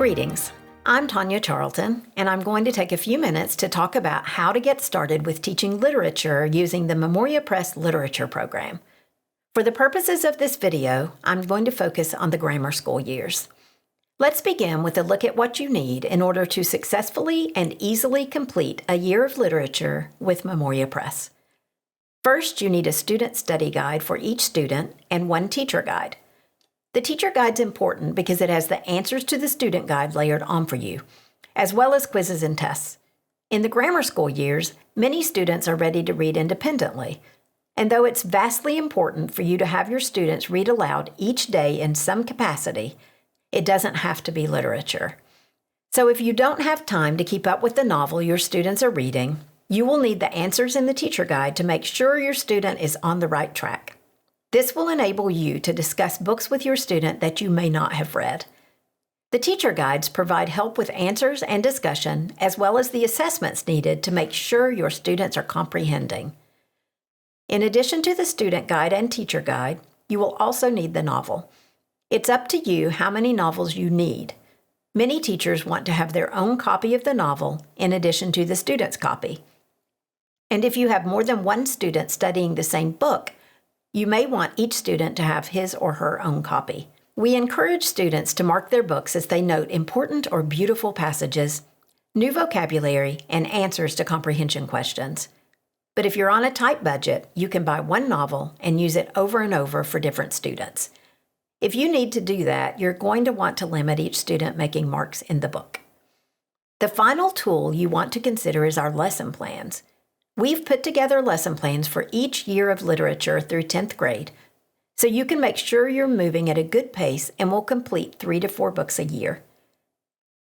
Greetings. I'm Tanya Charlton, and I'm going to take a few minutes to talk about how to get started with teaching literature using the Memoria Press Literature Program. For the purposes of this video, I'm going to focus on the grammar school years. Let's begin with a look at what you need in order to successfully and easily complete a year of literature with Memoria Press. First, you need a student study guide for each student and one teacher guide. The teacher guide's important because it has the answers to the student guide layered on for you, as well as quizzes and tests. In the grammar school years, many students are ready to read independently, and though it's vastly important for you to have your students read aloud each day in some capacity, it doesn't have to be literature. So if you don't have time to keep up with the novel your students are reading, you will need the answers in the teacher guide to make sure your student is on the right track. This will enable you to discuss books with your student that you may not have read. The teacher guides provide help with answers and discussion, as well as the assessments needed to make sure your students are comprehending. In addition to the student guide and teacher guide, you will also need the novel. It's up to you how many novels you need. Many teachers want to have their own copy of the novel in addition to the student's copy. And if you have more than one student studying the same book, you may want each student to have his or her own copy. We encourage students to mark their books as they note important or beautiful passages, new vocabulary, and answers to comprehension questions. But if you're on a tight budget, you can buy one novel and use it over and over for different students. If you need to do that, you're going to want to limit each student making marks in the book. The final tool you want to consider is our lesson plans. We've put together lesson plans for each year of literature through 10th grade, so you can make sure you're moving at a good pace and will complete 3 to 4 books a year.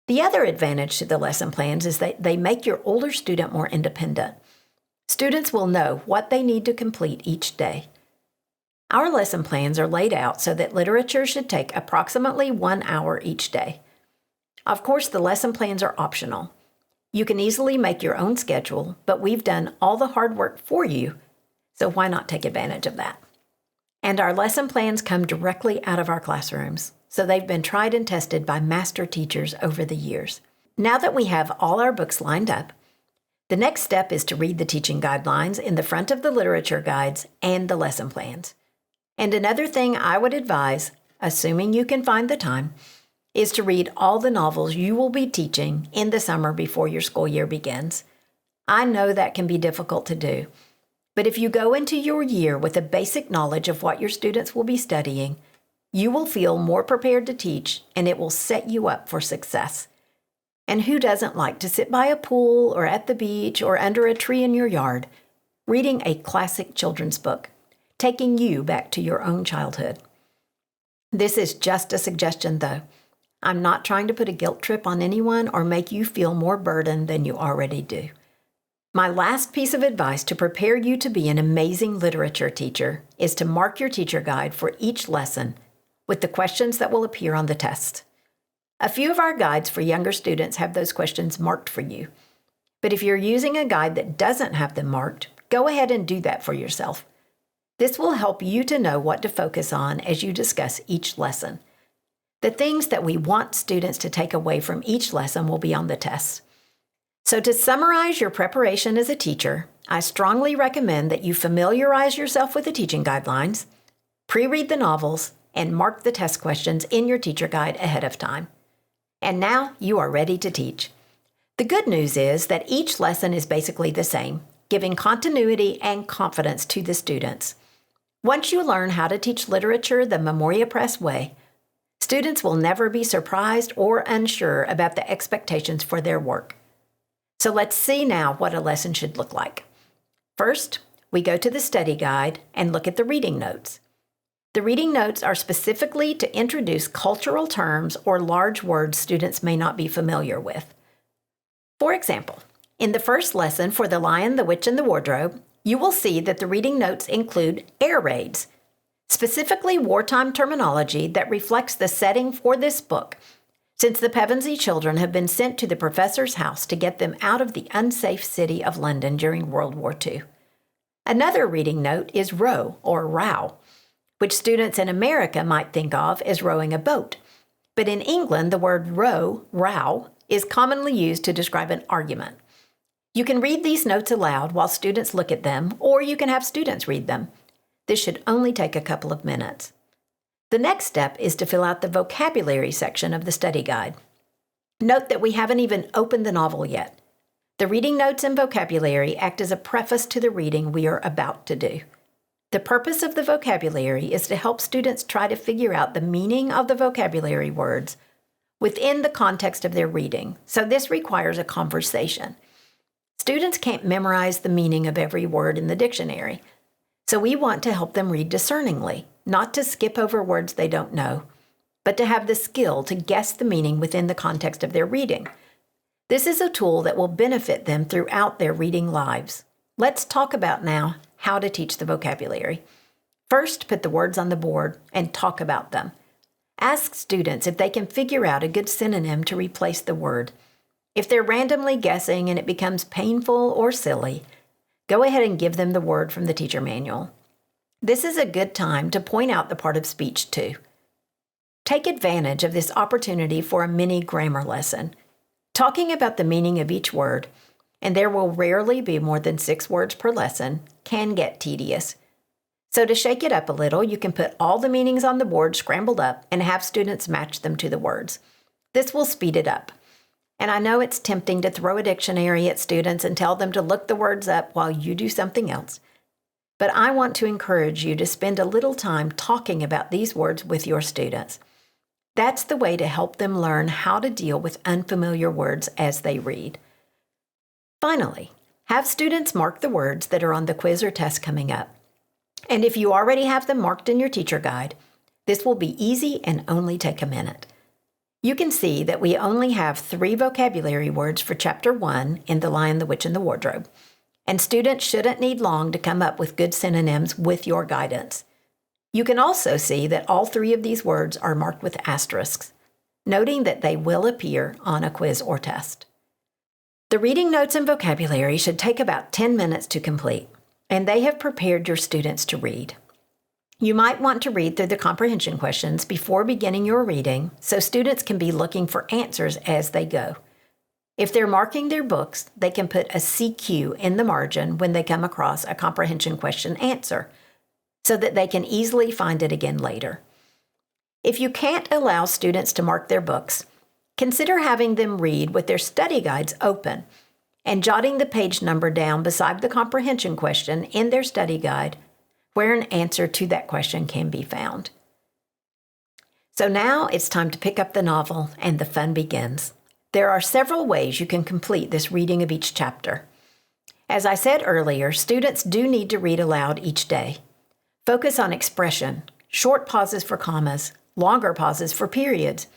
The other advantage to the lesson plans is that they make your older student more independent. Students will know what they need to complete each day. Our lesson plans are laid out so that literature should take approximately 1 hour each day. Of course, the lesson plans are optional. You can easily make your own schedule, but we've done all the hard work for you, so why not take advantage of that? And our lesson plans come directly out of our classrooms, so they've been tried and tested by master teachers over the years. Now that we have all our books lined up, the next step is to read the teaching guidelines in the front of the literature guides and the lesson plans. And another thing I would advise, assuming you can find the time, is to read all the novels you will be teaching in the summer before your school year begins. I know that can be difficult to do, but if you go into your year with a basic knowledge of what your students will be studying, you will feel more prepared to teach, and it will set you up for success. And who doesn't like to sit by a pool or at the beach or under a tree in your yard, reading a classic children's book, taking you back to your own childhood? This is just a suggestion, though. I'm not trying to put a guilt trip on anyone or make you feel more burdened than you already do. My last piece of advice to prepare you to be an amazing literature teacher is to mark your teacher guide for each lesson with the questions that will appear on the test. A few of our guides for younger students have those questions marked for you. But if you're using a guide that doesn't have them marked, go ahead and do that for yourself. This will help you to know what to focus on as you discuss each lesson. The things that we want students to take away from each lesson will be on the tests. So to summarize your preparation as a teacher, I strongly recommend that you familiarize yourself with the teaching guidelines, pre-read the novels, and mark the test questions in your teacher guide ahead of time. And now you are ready to teach. The good news is that each lesson is basically the same, giving continuity and confidence to the students. Once you learn how to teach literature the Memoria Press way, students will never be surprised or unsure about the expectations for their work. So let's see now what a lesson should look like. First, we go to the study guide and look at the reading notes. The reading notes are specifically to introduce cultural terms or large words students may not be familiar with. For example, in the first lesson for The Lion, the Witch, and the Wardrobe, you will see that the reading notes include air raids, specifically wartime terminology that reflects the setting for this book, since the Pevensey children have been sent to the professor's house to get them out of the unsafe city of London during World War II. Another reading note is row or row, which students in America might think of as rowing a boat. But in England, the word row, is commonly used to describe an argument. You can read these notes aloud while students look at them, or you can have students read them. This should only take a couple of minutes. The next step is to fill out the vocabulary section of the study guide. Note that we haven't even opened the novel yet. The reading notes and vocabulary act as a preface to the reading we are about to do. The purpose of the vocabulary is to help students try to figure out the meaning of the vocabulary words within the context of their reading, so this requires a conversation. Students can't memorize the meaning of every word in the dictionary, so we want to help them read discerningly, not to skip over words they don't know, but to have the skill to guess the meaning within the context of their reading. This is a tool that will benefit them throughout their reading lives. Let's talk about now how to teach the vocabulary. First, put the words on the board and talk about them. Ask students if they can figure out a good synonym to replace the word. If they're randomly guessing and it becomes painful or silly, go ahead and give them the word from the teacher manual. This is a good time to point out the part of speech too. Take advantage of this opportunity for a mini grammar lesson. Talking about the meaning of each word, and there will rarely be more than 6 words per lesson, can get tedious. So to shake it up a little, you can put all the meanings on the board scrambled up and have students match them to the words. This will speed it up. And I know it's tempting to throw a dictionary at students and tell them to look the words up while you do something else. But I want to encourage you to spend a little time talking about these words with your students. That's the way to help them learn how to deal with unfamiliar words as they read. Finally, have students mark the words that are on the quiz or test coming up. And if you already have them marked in your teacher guide, this will be easy and only take a minute. You can see that we only have 3 vocabulary words for Chapter 1 in The Lion, the Witch, and the Wardrobe, and students shouldn't need long to come up with good synonyms with your guidance. You can also see that all 3 of these words are marked with asterisks, noting that they will appear on a quiz or test. The reading notes and vocabulary should take about 10 minutes to complete, and they have prepared your students to read. You might want to read through the comprehension questions before beginning your reading so students can be looking for answers as they go. If they're marking their books, they can put a CQ in the margin when they come across a comprehension question answer so that they can easily find it again later. If you can't allow students to mark their books, consider having them read with their study guides open and jotting the page number down beside the comprehension question in their study guide where an answer to that question can be found. So now it's time to pick up the novel and the fun begins. There are several ways you can complete this reading of each chapter. As I said earlier, students do need to read aloud each day. Focus on expression, short pauses for commas, longer pauses for periods,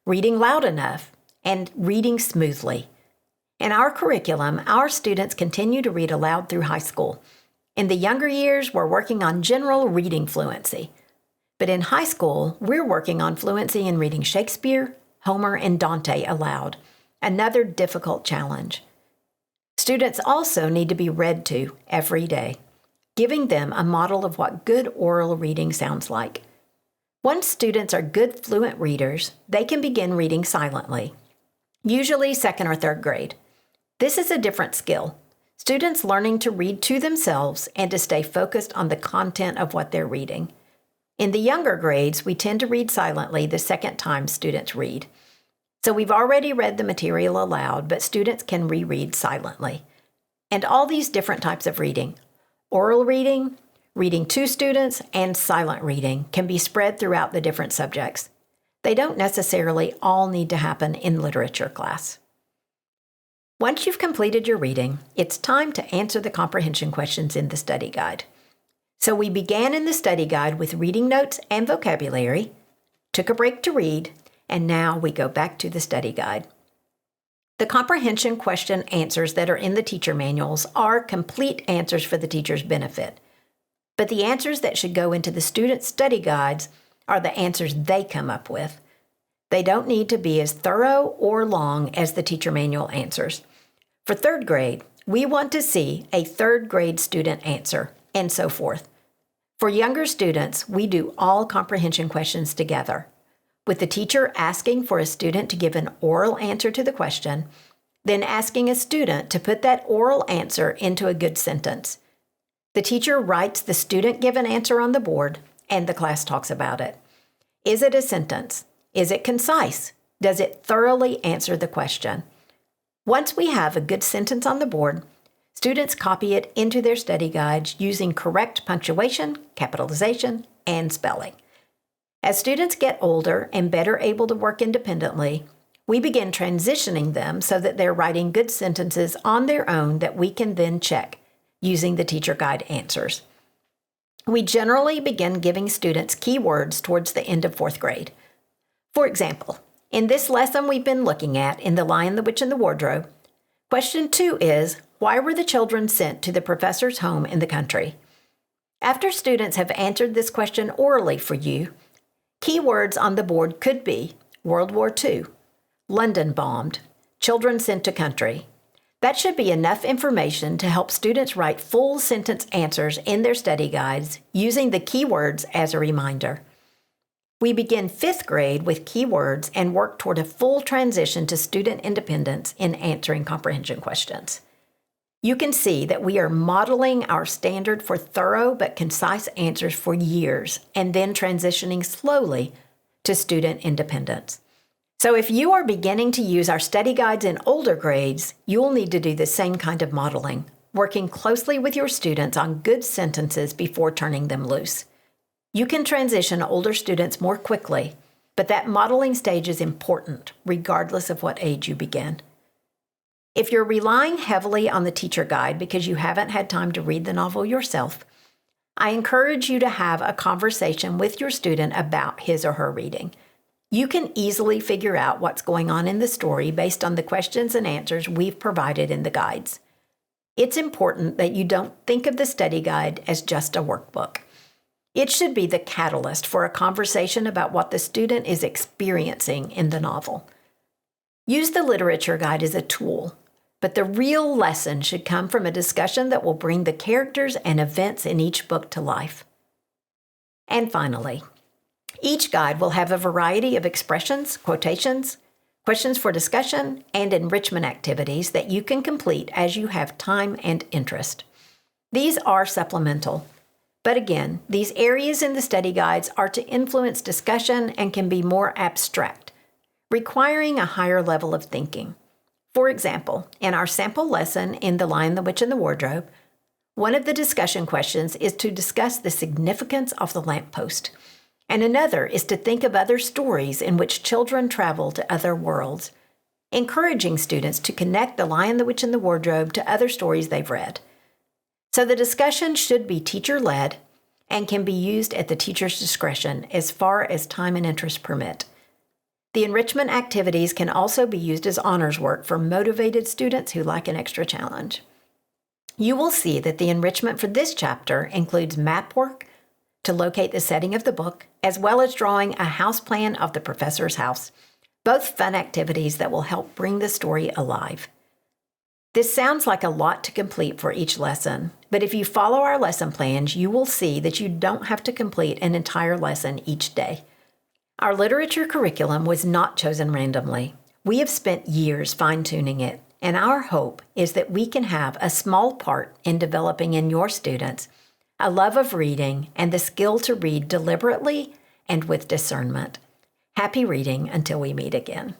reading loud enough, and reading smoothly. In our curriculum, our students continue to read aloud through high school. In the younger years, we're working on general reading fluency. But in high school, we're working on fluency in reading Shakespeare, Homer, and Dante aloud, another difficult challenge. Students also need to be read to every day, giving them a model of what good oral reading sounds like. Once students are good fluent readers, they can begin reading silently, usually 2nd or 3rd grade. This is a different skill. Students learning to read to themselves and to stay focused on the content of what they're reading. In the younger grades, we tend to read silently the second time students read. So we've already read the material aloud, but students can reread silently. And all these different types of reading, oral reading, reading to students, and silent reading can be spread throughout the different subjects. They don't necessarily all need to happen in literature class. Once you've completed your reading, it's time to answer the comprehension questions in the study guide. So we began in the study guide with reading notes and vocabulary, took a break to read, and now we go back to the study guide. The comprehension question answers that are in the teacher manuals are complete answers for the teacher's benefit. But the answers that should go into the student study guides are the answers they come up with. They don't need to be as thorough or long as the teacher manual answers. For 3rd grade, we want to see a 3rd grade student answer, and so forth. For younger students, we do all comprehension questions together. with the teacher asking for a student to give an oral answer to the question, then asking a student to put that oral answer into a good sentence. The teacher writes the student-given answer on the board, and the class talks about it. Is it a sentence? Is it concise? Does it thoroughly answer the question? Once we have a good sentence on the board, students copy it into their study guides using correct punctuation, capitalization, and spelling. As students get older and better able to work independently, we begin transitioning them so that they're writing good sentences on their own that we can then check using the teacher guide answers. We generally begin giving students keywords towards the end of 4th grade. For example, in this lesson we've been looking at in The Lion, the Witch, and the Wardrobe, question 2 is, why were the children sent to the professor's home in the country? After students have answered this question orally for you, keywords on the board could be World War II, London bombed, children sent to country. That should be enough information to help students write full sentence answers in their study guides using the keywords as a reminder. We begin 5th grade with keywords and work toward a full transition to student independence in answering comprehension questions. You can see that we are modeling our standard for thorough but concise answers for years and then transitioning slowly to student independence. So if you are beginning to use our study guides in older grades, you'll need to do the same kind of modeling, working closely with your students on good sentences before turning them loose. You can transition older students more quickly, but that modeling stage is important, regardless of what age you begin. If you're relying heavily on the teacher guide because you haven't had time to read the novel yourself, I encourage you to have a conversation with your student about his or her reading. You can easily figure out what's going on in the story based on the questions and answers we've provided in the guides. It's important that you don't think of the study guide as just a workbook. It should be the catalyst for a conversation about what the student is experiencing in the novel. Use the literature guide as a tool, but the real lesson should come from a discussion that will bring the characters and events in each book to life. And finally, each guide will have a variety of expressions, quotations, questions for discussion, and enrichment activities that you can complete as you have time and interest. These are supplemental, but again, these areas in the study guides are to influence discussion and can be more abstract, requiring a higher level of thinking. For example, in our sample lesson in The Lion, the Witch, and the Wardrobe, one of the discussion questions is to discuss the significance of the lamppost, and another is to think of other stories in which children travel to other worlds, encouraging students to connect The Lion, the Witch, and the Wardrobe to other stories they've read. So the discussion should be teacher-led and can be used at the teacher's discretion as far as time and interest permit. The enrichment activities can also be used as honors work for motivated students who like an extra challenge. You will see that the enrichment for this chapter includes map work to locate the setting of the book, as well as drawing a house plan of the professor's house, both fun activities that will help bring the story alive. This sounds like a lot to complete for each lesson, but if you follow our lesson plans, you will see that you don't have to complete an entire lesson each day. Our literature curriculum was not chosen randomly. We have spent years fine-tuning it, and our hope is that we can have a small part in developing in your students a love of reading and the skill to read deliberately and with discernment. Happy reading until we meet again.